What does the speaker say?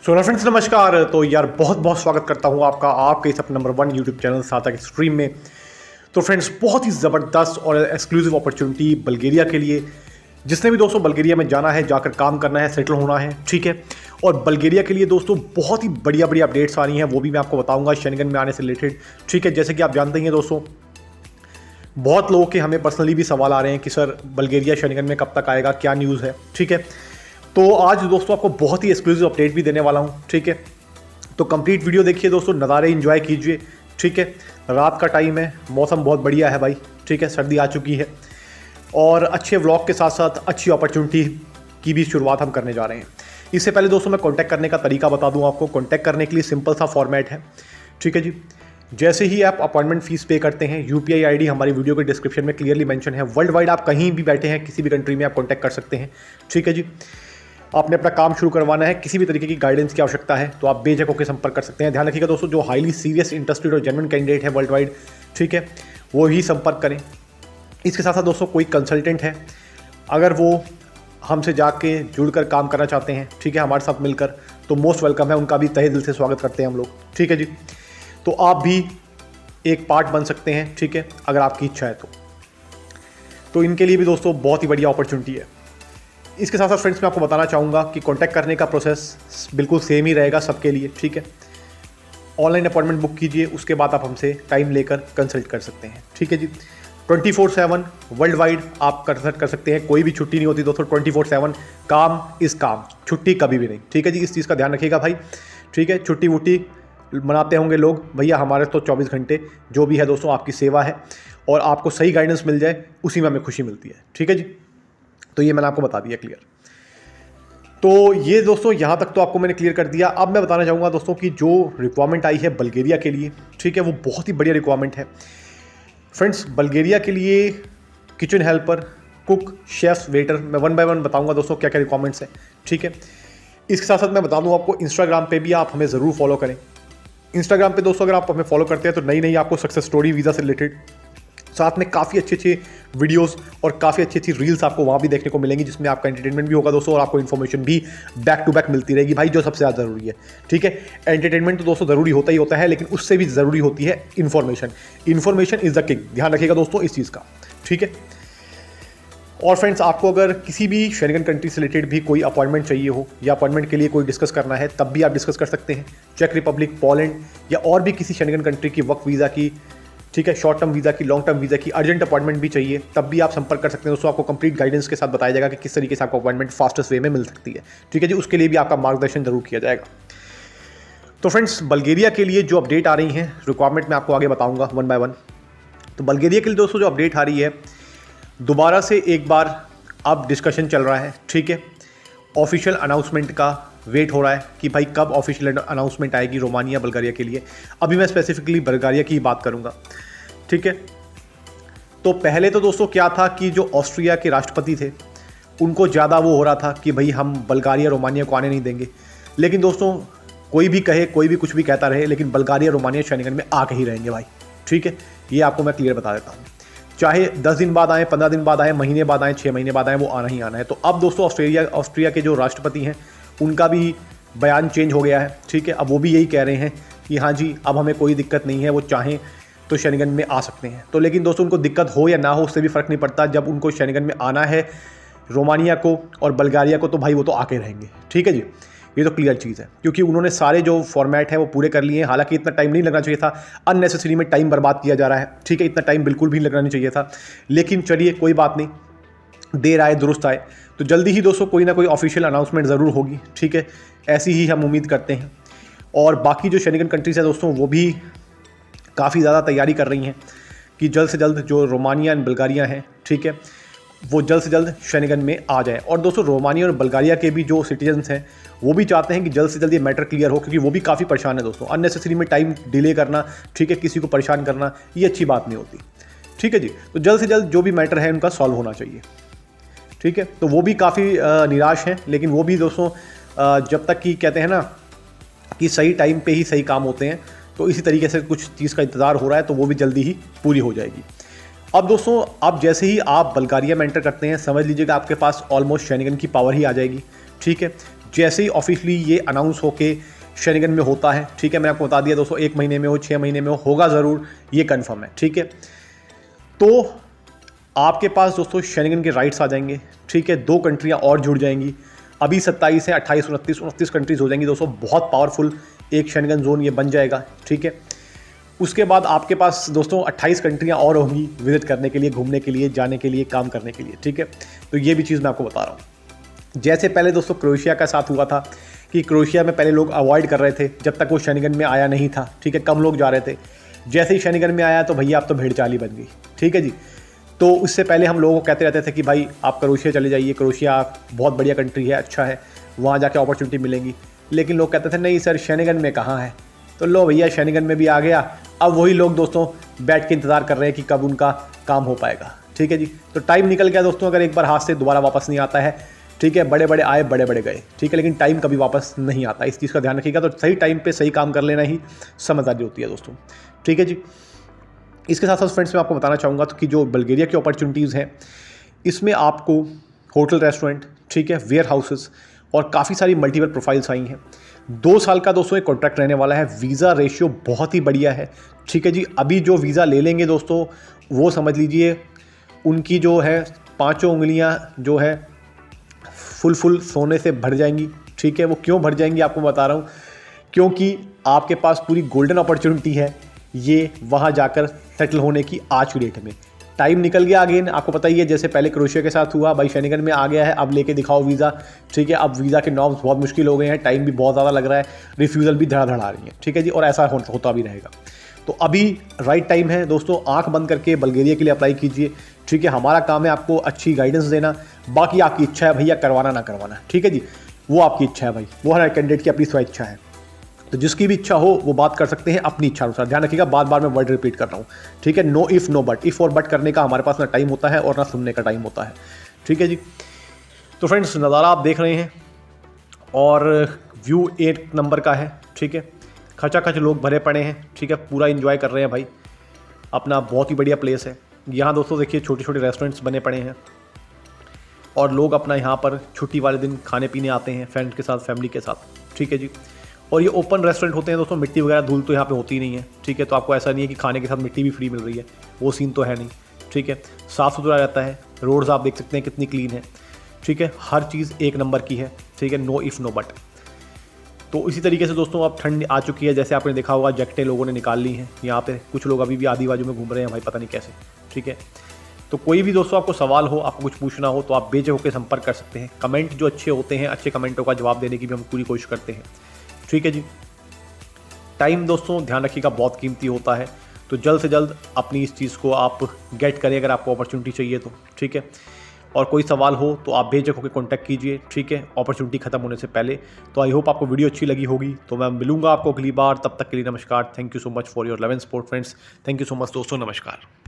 So friends नमस्कार। तो यार बहुत बहुत स्वागत करता हूँ आपका आपके इस अपने नंबर 1 यूट्यूब चैनल सार्थक एक्सट्रीम में। तो फ्रेंड्स बहुत ही ज़बरदस्त और एक्सक्लूसिव अपॉर्चुनिटी बल्गेरिया के लिए। जिसने भी दोस्तों बल्गेरिया में जाना है, जाकर काम करना है, सेटल होना है, ठीक है। और बल्गेरिया के लिए दोस्तों बहुत ही बढ़िया बढ़िया अपडेट्स आ रही हैं, वो भी मैं आपको बताऊँगा शेंगन में आने से रिलेटेड, ठीक है। जैसे कि आप जानते हैं दोस्तों, बहुत लोगों के हमें पर्सनली भी सवाल आ रहे हैं कि सर बल्गेरिया शेंगन में कब तक आएगा, क्या न्यूज़ है, ठीक है। तो आज दोस्तों आपको बहुत ही एक्सक्लूसिव अपडेट भी देने वाला हूँ, ठीक है। तो कंप्लीट वीडियो देखिए दोस्तों, नज़ारे एंजॉय कीजिए, ठीक है। रात का टाइम है, मौसम बहुत बढ़िया है भाई, ठीक है, सर्दी आ चुकी है और अच्छे व्लॉग के साथ साथ अच्छी अपॉर्चुनिटी की भी शुरुआत हम करने जा रहे हैं। इससे पहले दोस्तों मैं कॉन्टैक्ट करने का तरीका बता दूँ आपको। कॉन्टैक्ट करने के लिए सिंपल सा फॉर्मेट है, ठीक है जी। जैसे ही आप अपॉइंटमेंट फीस पे करते हैं, यूपीआई आईडी हमारी वीडियो के डिस्क्रिप्शन में क्लियरली मेंशन है। वर्ल्ड वाइड आप कहीं भी बैठे हैं, किसी भी कंट्री में आप कॉन्टैक्ट कर सकते हैं, ठीक है जी। आपने अपना काम शुरू करवाना है, किसी भी तरीके की गाइडेंस की आवश्यकता है तो आप बेझक होकर संपर्क कर सकते हैं। ध्यान रखिएगा दोस्तों, जो हाईली सीरियस, इंटरेस्टेड और जेन्युइन कैंडिडेट है वर्ल्ड वाइड, ठीक है, वो ही संपर्क करें। इसके साथ साथ दोस्तों कोई कंसल्टेंट है, अगर वो हमसे जाके जुड़कर काम करना चाहते हैं, ठीक है, हमारे साथ मिलकर, तो मोस्ट वेलकम है। उनका भी तहे दिल से स्वागत करते हैं हम लोग, ठीक है जी। तो आप भी एक पार्ट बन सकते हैं, ठीक है, अगर आपकी इच्छा है तो इनके लिए भी दोस्तों बहुत ही बढ़िया अपॉर्चुनिटी है। इसके साथ साथ फ्रेंड्स मैं आपको बताना चाहूँगा कि कांटेक्ट करने का प्रोसेस बिल्कुल सेम ही रहेगा सबके लिए, ठीक है। ऑनलाइन अपॉइंटमेंट बुक कीजिए, उसके बाद आप हमसे टाइम लेकर कंसल्ट कर सकते हैं, ठीक है जी। 24/7 वर्ल्ड वाइड आप कंसल्ट कर सकते हैं, कोई भी छुट्टी नहीं होती दोस्तों। 24/7 काम इज़ काम, छुट्टी कभी भी नहीं, ठीक है जी। इस चीज़ का ध्यान रखिएगा भाई, ठीक है। छुट्टी वुट्टी मनाते होंगे लोग, भैया हमारे तो 24 घंटे जो भी है दोस्तों आपकी सेवा है, और आपको सही गाइडेंस मिल जाए उसी में हमें खुशी मिलती है, ठीक है जी। तो ये मैंने आपको बता दिया क्लियर। तो ये दोस्तों यहाँ तक तो आपको मैंने क्लियर कर दिया। अब मैं बताना चाहूँगा दोस्तों कि जो रिक्वायरमेंट आई है बल्गेरिया के लिए, ठीक है, वो बहुत ही बढ़िया रिक्वायरमेंट है फ्रेंड्स। बल्गेरिया के लिए kitchen helper, cook, chef, waiter, मैं 1 बाय 1 बताऊँगा दोस्तों क्या क्या रिक्वायरमेंट्स हैं, ठीक है। इसके साथ साथ मैं बता दूँ आपको, इंस्टाग्राम पे भी आप हमें ज़रूर फॉलो करें। इंस्टाग्राम पे दोस्तों अगर आप हमें फॉलो करते हैं तो नई नई आपको सक्सेस स्टोरी, वीज़ा से रिलेटेड, साथ में काफ़ी अच्छे अच्छे वीडियोस और काफ़ी अच्छी अच्छी रील्स आपको वहाँ भी देखने को मिलेंगी, जिसमें आपका एंटरटेनमेंट भी होगा दोस्तों और आपको इन्फॉर्मेशन भी बैक टू बैक मिलती रहेगी भाई, जो सबसे ज़्यादा ज़रूरी है, ठीक है। एंटरटेनमेंट तो दोस्तों ज़रूरी होता ही होता है, लेकिन उससे भी ज़रूरी होती है information. Information is the king, ध्यान रखिएगा दोस्तों इस चीज़ का, ठीक है। और फ्रेंड्स आपको अगर किसी भी शेंगन कंट्री से रिलेटेड भी कोई अपॉइंटमेंट चाहिए हो या अपॉइंटमेंट के लिए कोई डिस्कस करना है, तब भी आप डिस्कस कर सकते हैं। चेक रिपब्लिक, पोलैंड या और भी किसी शेंगन कंट्री की वर्क वीज़ा की, ठीक है, शॉर्ट टर्म वीज़ा की, लॉन्ग टर्म वीज़ा की अर्जेंट अपॉइंटमेंट भी चाहिए, तब भी आप संपर्क कर सकते हैं दोस्तों। आपको कंप्लीट गाइडेंस के साथ बताया जाएगा कि किस तरीके से आपको अपॉइंटमेंट फास्टेस्ट वे में मिल सकती है, ठीक है जी। उसके लिए भी आपका मार्गदर्शन जरूर किया जाएगा। तो फ्रेंड्स बल्गेरिया के लिए जो अपडेट आ रही हैं, रिक्वायरमेंट मैं आपको आगे बताऊँगा 1 बाय 1। तो बल्गेरिया के लिए दोस्तों जो अपडेट आ रही है, दोबारा से एक बार अब डिस्कशन चल रहा है, ठीक है। ऑफिशियल अनाउंसमेंट का वेट हो रहा है कि भाई कब ऑफिशियल अनाउंसमेंट आएगी रोमानिया बल्गारिया के लिए। अभी मैं स्पेसिफिकली बल्गारिया की बात करूंगा, ठीक है। तो पहले तो दोस्तों क्या था कि जो ऑस्ट्रिया के राष्ट्रपति थे उनको ज़्यादा वो हो रहा था कि भाई हम बल्गारिया रोमानिया को आने नहीं देंगे। लेकिन दोस्तों कोई भी कहे, कोई भी कुछ भी कहता रहे, लेकिन बल्गारिया रोमानिया शेंगन में आके ही रहेंगे भाई, ठीक है। ये आपको मैं क्लियर बता देता हूँ, चाहे 10 दिन बाद आए, 15 दिन बाद आए, महीने बाद आए, 6 महीने बाद आए, वो आना ही आना है। तो अब दोस्तों ऑस्ट्रिया के जो राष्ट्रपति हैं उनका भी बयान चेंज हो गया है, ठीक है। अब वो भी यही कह रहे हैं कि हाँ जी अब हमें कोई दिक्कत नहीं है, वो चाहें तो शेंगन में आ सकते हैं। तो लेकिन दोस्तों उनको दिक्कत हो या ना हो उससे भी फ़र्क नहीं पड़ता, जब उनको शेंगन में आना है रोमानिया को और बल्गारिया को, तो भाई वो तो आके रहेंगे, ठीक है जी। ये तो क्लियर चीज़ है, क्योंकि उन्होंने सारे जो फॉर्मेट है वो पूरे कर लिए हैं। हालांकि इतना टाइम नहीं लगना चाहिए था, अननेसेसरी में टाइम बर्बाद किया जा रहा है, ठीक है। इतना टाइम बिल्कुल भी लगना नहीं चाहिए था, लेकिन चलिए कोई बात नहीं, देर आए दुरुस्त आए। तो जल्दी ही दोस्तों कोई ना कोई ऑफिशियल अनाउंसमेंट ज़रूर होगी, ठीक है, ऐसी ही हम उम्मीद करते हैं। और बाकी जो शेंगन कंट्रीज है दोस्तों वो भी काफ़ी ज़्यादा तैयारी कर रही हैं कि जल्द से जल्द जो रोमानिया एंड बल्गारिया हैं, ठीक है, वो जल्द से जल्द शेंगन में आ जाए। और दोस्तों रोमानिया और बल्गारिया के भी जो सिटीजन्स हैं वो भी चाहते हैं कि जल्द से जल्द ये मैटर क्लियर हो, क्योंकि वो भी काफ़ी परेशान है दोस्तों। अननेसेसरी में टाइम डिले करना, ठीक है, किसी को परेशान करना, ये अच्छी बात नहीं होती, ठीक है जी। तो जल्द से जल्द जो भी मैटर है उनका सॉल्व होना चाहिए, ठीक है। तो वो भी काफ़ी निराश हैं, लेकिन वो भी दोस्तों जब तक कि कहते हैं ना कि सही टाइम पे ही सही काम होते हैं, तो इसी तरीके से कुछ चीज़ का इंतज़ार हो रहा है, तो वो भी जल्दी ही पूरी हो जाएगी। अब दोस्तों अब जैसे ही आप बल्गारिया में एंटर करते हैं, समझ लीजिएगा आपके पास ऑलमोस्ट शेंगन की पावर ही आ जाएगी, ठीक है। जैसे ही ऑफिशियली ये अनाउंस होके शेनिगन में होता है, ठीक है, मैंने आपको बता दिया दोस्तों, 1 महीने में हो 6 महीने में हो, होगा ज़रूर, ये कन्फर्म है, ठीक है। तो आपके पास दोस्तों शेनिगन के राइट्स आ जाएंगे, ठीक है, 2 कंट्रियाँ और जुड़ जाएंगी। अभी 27 है, 28, 29 कंट्रीज़ हो जाएंगी दोस्तों, बहुत पावरफुल एक शेनिगन जोन ये बन जाएगा, ठीक है। उसके बाद आपके पास दोस्तों 28 कंट्रियाँ और होंगी विजिट करने के लिए, घूमने के लिए, जाने के लिए, काम करने के लिए, ठीक है। तो ये भी चीज़ मैं आपको बता रहा हूँ। जैसे पहले दोस्तों क्रोएशिया का साथ हुआ था कि क्रोएशिया में पहले लोग अवॉइड कर रहे थे जब तक वो शेनिगन में आया नहीं था, ठीक है, कम लोग जा रहे थे। जैसे ही शेनिगन में आया तो भैया आप तो भेड़ चाल ही बन गई, ठीक है जी। तो उससे पहले हम लोगों को कहते रहते थे कि भाई आप क्रोएशिया चले जाइए, क्रोएशिया बहुत बढ़िया कंट्री है, अच्छा है, वहाँ जाके अपॉर्चुनिटी मिलेंगी। लेकिन लोग कहते थे नहीं सर शेनिगन में कहाँ है। तो लो भैया शेनिगन में भी आ गया। अब वही लोग दोस्तों बैठ के इंतज़ार कर रहे हैं कि कब उनका काम हो पाएगा, ठीक है जी। तो टाइम निकल गया दोस्तों, अगर एक बार हाथ से दोबारा वापस नहीं आता है, ठीक है, बड़े बड़े आए बड़े बड़े गए, ठीक है, लेकिन टाइम कभी वापस नहीं आता, इस चीज़ का ध्यान रखिएगा। तो सही टाइम पे सही काम कर लेना ही समझदारी होती है दोस्तों, ठीक है जी। इसके साथ साथ फ्रेंड्स मैं आपको बताना चाहूँगा तो कि जो बल्गेरिया की अपॉर्चुनिटीज़ हैं, इसमें आपको होटल, रेस्टोरेंट, ठीक है, वेयर हाउसेस और काफ़ी सारी मल्टीपल प्रोफाइल्स आई हैं। 2 साल का दोस्तों एक कॉन्ट्रैक्ट रहने वाला है। वीज़ा रेशियो बहुत ही बढ़िया है, ठीक है जी। अभी जो वीज़ा ले लेंगे दोस्तों वो समझ लीजिए उनकी जो है 5 उंगलियां जो है फुल सोने से भर जाएंगी, ठीक है। वो क्यों भर जाएंगी आपको बता रहा हूँ, क्योंकि आपके पास पूरी गोल्डन अपॉर्चुनिटी है ये वहाँ जाकर सेटल होने की आज की डेट में। टाइम निकल गया अगेन, आपको पता ही है, जैसे पहले क्रोएशिया के साथ हुआ, भाई शेनिगन में आ गया है, अब लेके दिखाओ वीज़ा, ठीक है। अब वीज़ा के नॉर्म्स बहुत मुश्किल हो गए हैं, टाइम भी बहुत ज़्यादा लग रहा है, रिफ्यूज़ल भी धड़ाधड़ आ रही है, ठीक है जी, और ऐसा होता भी रहेगा। तो अभी राइट टाइम है दोस्तों, आंख बंद करके बल्गेरिया के लिए अप्लाई कीजिए, ठीक है। हमारा काम है आपको अच्छी गाइडेंस देना, बाकी आपकी इच्छा है भैया करवाना ना करवाना, ठीक है जी, वो आपकी इच्छा है भाई, वो हर कैंडिडेट की अपनी स्व इच्छा है। तो जिसकी भी इच्छा हो वो बात कर सकते हैं अपनी इच्छा अनुसार। ध्यान रखिएगा, बार बार मैं वर्ड रिपीट कर रहा हूँ, ठीक है। No if no but, if और बट करने का हमारे पास ना टाइम होता है और ना सुनने का टाइम होता है, ठीक है जी। तो फ्रेंड्स नज़ारा आप देख रहे हैं और व्यू 1 नंबर का है, ठीक है। खचाखच लोग भरे पड़े हैं, ठीक है, पूरा इन्जॉय कर रहे हैं भाई अपना, बहुत ही बढ़िया प्लेस है। यहाँ दोस्तों देखिए छोटे छोटे रेस्टोरेंट्स बने पड़े हैं और लोग अपना यहाँ पर छुट्टी वाले दिन खाने पीने आते हैं फ्रेंड के साथ, फैमिली के साथ, ठीक है जी। और ये ओपन रेस्टोरेंट होते हैं दोस्तों, मिट्टी वगैरह धूल तो यहाँ पे होती नहीं है, ठीक है। तो आपको ऐसा नहीं है कि खाने के साथ मिट्टी भी फ्री मिल रही है, वो सीन तो है नहीं, ठीक है। साफ़ सुथरा रहता है, रोड्स आप देख सकते हैं कितनी क्लीन है, ठीक है, हर चीज़ 1 नंबर की है, ठीक है, नो इफ़ नो बट। तो इसी तरीके से दोस्तों अब ठंड आ चुकी है, जैसे आपने देखा होगा जैकेटें लोगों ने निकाल ली हैं यहाँ पे, कुछ लोग अभी भी आधी बाजू में घूम रहे हैं भाई, पता नहीं कैसे, ठीक है। तो कोई भी दोस्तों आपको सवाल हो, आपको कुछ पूछना हो तो आप बेझिझक होकर संपर्क कर सकते हैं। कमेंट जो अच्छे होते हैं, अच्छे कमेंटों का जवाब देने की भी हम पूरी कोशिश करते हैं, ठीक है जी। टाइम दोस्तों ध्यान रखिएगा बहुत कीमती होता है, तो जल्द से जल्द अपनी इस चीज़ को आप गेट करें अगर आपको अपॉर्चुनिटी चाहिए तो, ठीक है। और कोई सवाल हो तो आप बेझिझक होकर कॉन्टैक्ट कीजिए, ठीक है, अपॉर्चुनिटी खत्म होने से पहले। तो आई होप आपको वीडियो अच्छी लगी होगी, तो मैं मिलूंगा आपको अगली बार, तब तक के लिए नमस्कार। Thank you so much for your love and support friends, thank you so much दोस्तों, नमस्कार।